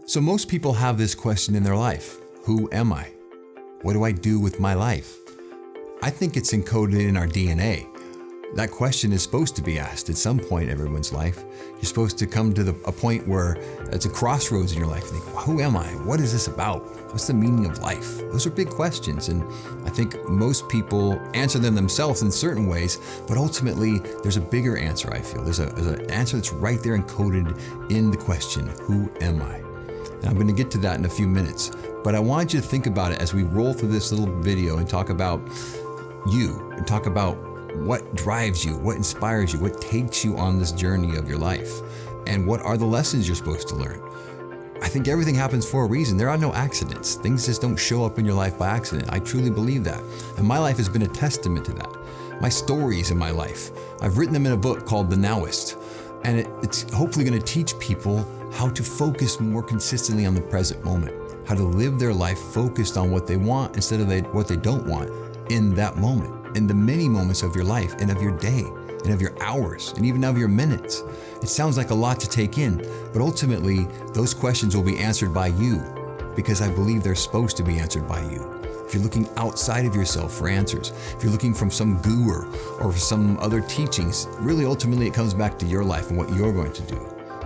So most people have this question in their life. Who am I? What do I do with my life? I think it's encoded in our DNA. That question is supposed to be asked at some point in everyone's life. You're supposed to come to a point where it's a crossroads in your life. You think, who am I? What is this about? What's the meaning of life? Those are big questions, and I think most people answer them themselves in certain ways, but ultimately there's a bigger answer, I feel. There's an answer that's right there encoded in the question, who am I? And I'm going to get to that in a few minutes, but I want you to think about it as we roll through this little video and talk about you, and talk about what drives you, what inspires you, what takes you on this journey of your life, and what are the lessons you're supposed to learn. I think everything happens for a reason. There are no accidents. Things just don't show up in your life by accident. I truly believe that. And my life has been a testament to that. My stories in my life, I've written them in a book called the Now-ist, and it's hopefully going to teach people how to focus more consistently on the present moment, how to live their life focused on what they want instead of what they don't want in that moment, in the many moments of your life and of your day and of your hours and even of your minutes. It sounds like a lot to take in, but ultimately those questions will be answered by you, because I believe they're supposed to be answered by you. If you're looking outside of yourself for answers, if you're looking from some guru or some other teachings, really ultimately it comes back to your life and what you're going to do.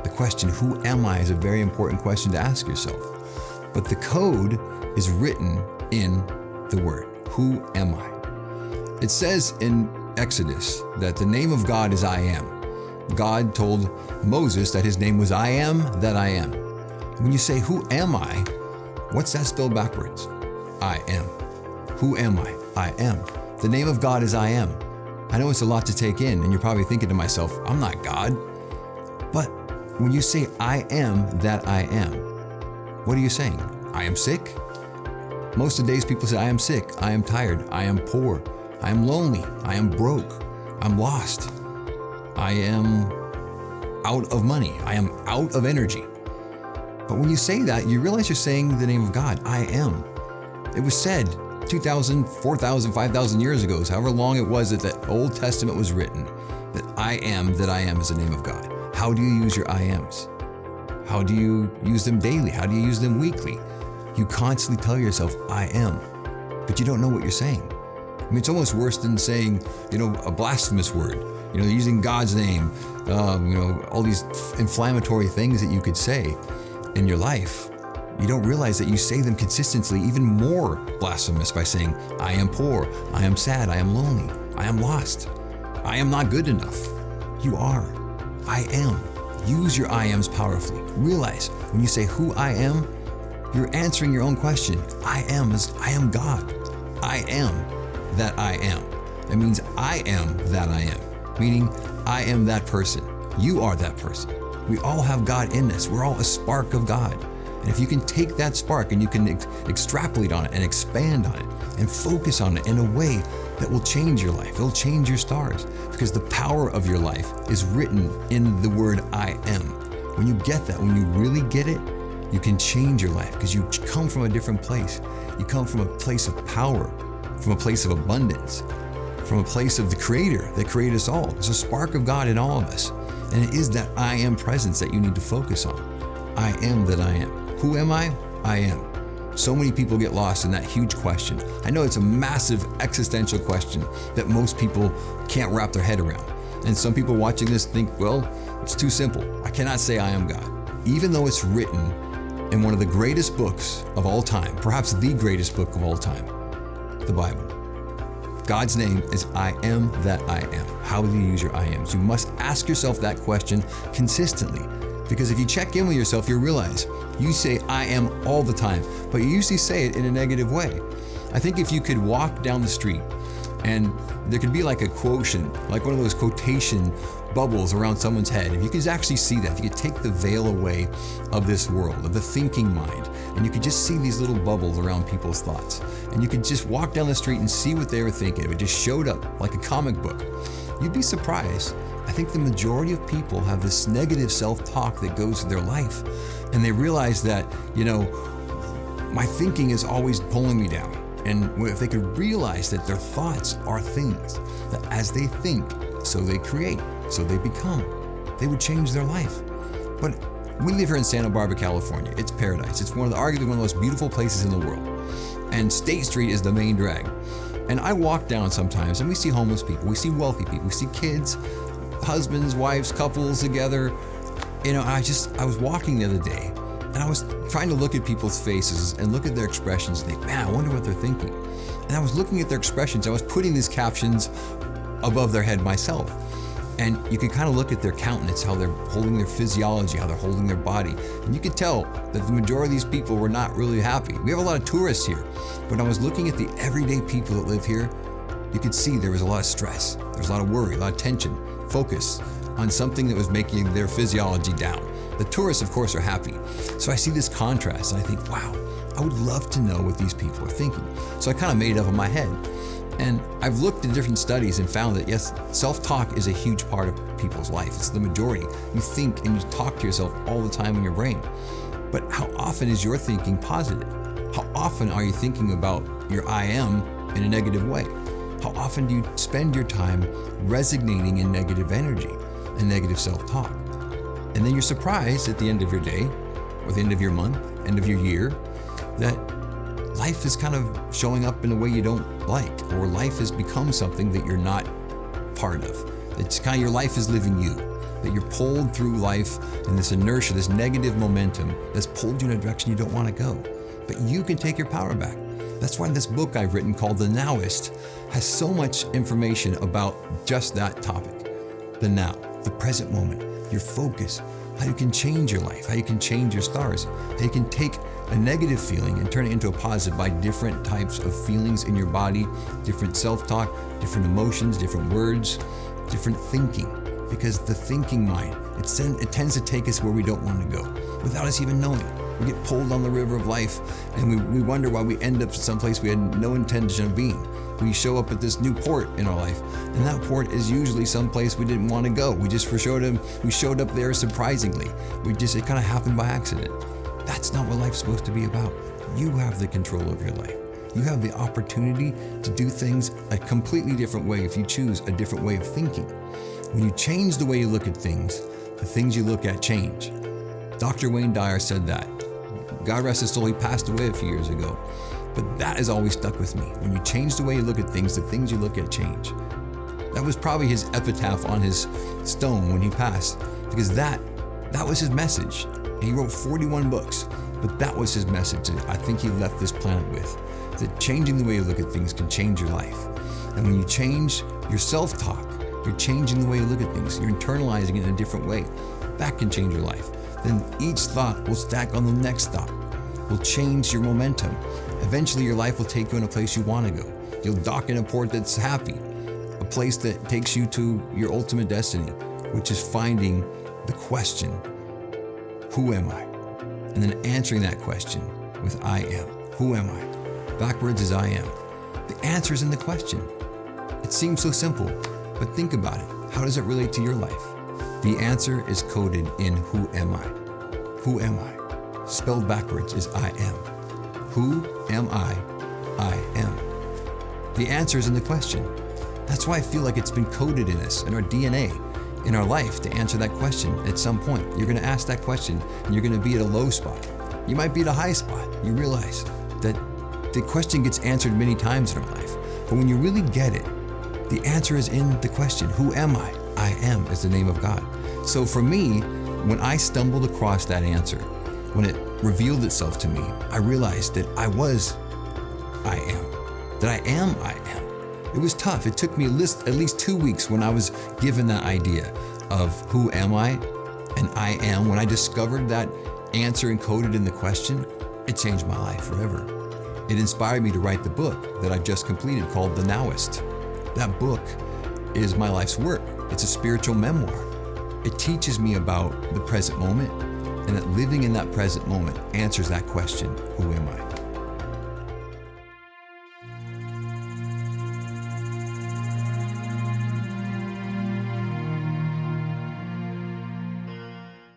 The question, who am I, is a very important question to ask yourself. But the code is written in the word. Who am I? It says in Exodus that the name of God is I am. God told Moses that his name was I am that I am. When you say, who am I? What's that spelled backwards? I am. Who am I? I am. The name of God is I am. I know it's a lot to take in, and you're probably thinking to myself, I'm not God. But when you say I am that I am, what are you saying? I am sick? Most of the days people say I am sick, I am tired, I am poor, I am lonely, I am broke, I'm lost, I am out of money, I am out of energy. But when you say that, you realize you're saying the name of God, I am. It was said 2,000, 4,000, 5,000 years ago, however long it was that the Old Testament was written, that I am is the name of God. How do you use your I ams? How do you use them daily? How do you use them weekly? You constantly tell yourself, I am, but you don't know what you're saying. I mean, it's almost worse than saying, a blasphemous word, using God's name, all these inflammatory things that you could say in your life. You don't realize that you say them consistently, even more blasphemous, by saying, I am poor, I am sad, I am lonely, I am lost, I am not good enough. You are. I am. Use your I ams powerfully. Realize when you say who I am, you're answering your own question. I am God. I am that I am. That means I am that I am, meaning I am that person. You are that person. We all have God in us. We're all a spark of God. And if you can take that spark and you can extrapolate on it and expand on it and focus on it in a way that will change your life, it'll change your stars, because the power of your life is written in the word I am. When you get that, when you really get it, you can change your life, because you come from a different place. You come from a place of power, from a place of abundance, from a place of the Creator that created us all. There's a spark of God in all of us. And it is that I am presence that you need to focus on. I am that I am. Who am I? I am. So many people get lost in that huge question. I know it's a massive existential question that most people can't wrap their head around. And some people watching this think, well, it's too simple. I cannot say I am God. Even though it's written in one of the greatest books of all time, perhaps the greatest book of all time, the Bible. God's name is I am that I am. How do you use your I ams? You must ask yourself that question consistently, because if you check in with yourself, you'll realize you say I am all the time, but you usually say it in a negative way. I think if you could walk down the street and there could be like a quotient, like one of those quotation bubbles around someone's head, if you could actually see that, if you could take the veil away of this world, of the thinking mind, and you could just see these little bubbles around people's thoughts, and you could just walk down the street and see what they were thinking, if it just showed up like a comic book, you'd be surprised. I think the majority of people have this negative self-talk that goes through their life, and they realize that, my thinking is always pulling me down. And if they could realize that their thoughts are things, that as they think, so they create, so they become, they would change their life. But We live here in Santa Barbara, California. It's paradise. It's arguably one of the most beautiful places in the world. And State Street is the main drag. And I walk down sometimes and we see homeless people, we see wealthy people, we see kids, husbands, wives, couples together. I was walking the other day and I was trying to look at people's faces and look at their expressions and think, man, I wonder what they're thinking. And I was looking at their expressions. I was putting these captions above their head myself. And you can kind of look at their countenance, how they're holding their physiology, how they're holding their body. And you could tell that the majority of these people were not really happy. We have a lot of tourists here. But when I was looking at the everyday people that live here, you could see there was a lot of stress. There was a lot of worry, a lot of tension, focus on something that was making their physiology down. The tourists, of course, are happy. So I see this contrast and I think, wow, I would love to know what these people are thinking. So I kind of made it up in my head. And I've looked at different studies and found that yes, self-talk is a huge part of people's life. It's the majority. You think and you talk to yourself all the time in your brain. But how often is your thinking positive? How often are you thinking about your I am in a negative way? How often do you spend your time resonating in negative energy and negative self-talk? And then you're surprised at the end of your day, or the end of your month, end of your year, that life is kind of showing up in a way you don't like, or life has become something that you're not part of. It's kind of your life is living you, that you're pulled through life in this inertia, this negative momentum that's pulled you in a direction you don't want to go. But you can take your power back. That's why this book I've written called The Now-ist has so much information about just that topic. The now, the present moment, your focus, how you can change your life, how you can change your stars, how you can take a negative feeling and turn it into a positive by different types of feelings in your body, different self-talk, different emotions, different words, different thinking. Because the thinking mind, it tends to take us where we don't want to go without us even knowing. We get pulled on the river of life and we wonder why we end up someplace we had no intention of being. We show up at this new port in our life, and that port is usually someplace we didn't want to go. We showed up there surprisingly. It kind of happened by accident. That's not what life's supposed to be about. You have the control of your life. You have the opportunity to do things a completely different way if you choose a different way of thinking. When you change the way you look at things, the things you look at change. Dr. Wayne Dyer said that. God rest his soul, he passed away a few years ago. But that has always stuck with me. When you change the way you look at things, the things you look at change. That was probably his epitaph on his stone when he passed, because that was his message. He wrote 41 books, but that was his message that I think he left this planet with, that changing the way you look at things can change your life. And when you change your self-talk, you're changing the way you look at things, you're internalizing it in a different way. That can change your life. Then each thought will stack on the next thought, will change your momentum. Eventually your life will take you in a place you want to go. You'll dock in a port that's happy, a place that takes you to your ultimate destiny, which is finding the question, who am I? And then answering that question with I am. Who am I? Backwards is I am. The answer is in the question. It seems so simple, but think about it. How does it relate to your life? The answer is coded in who am I? Who am I? Spelled backwards is I am. Who am I? I am. The answer is in the question. That's why I feel like it's been coded in us, in our DNA, in our life, to answer that question at some point. You're going to ask that question and you're going to be at a low spot. You might be at a high spot. You realize that the question gets answered many times in our life. But when you really get it, the answer is in the question. Who am I? I am is the name of God. So for me, when I stumbled across that answer, when it revealed itself to me, I realized that I was I am. That I am I am. It was tough. It took me at least 2 weeks when I was given that idea of who am I and I am. When I discovered that answer encoded in the question, it changed my life forever. It inspired me to write the book that I've just completed called The Now-ist. That book is my life's work. It's a spiritual memoir. It teaches me about the present moment, and that living in that present moment answers that question, who am I?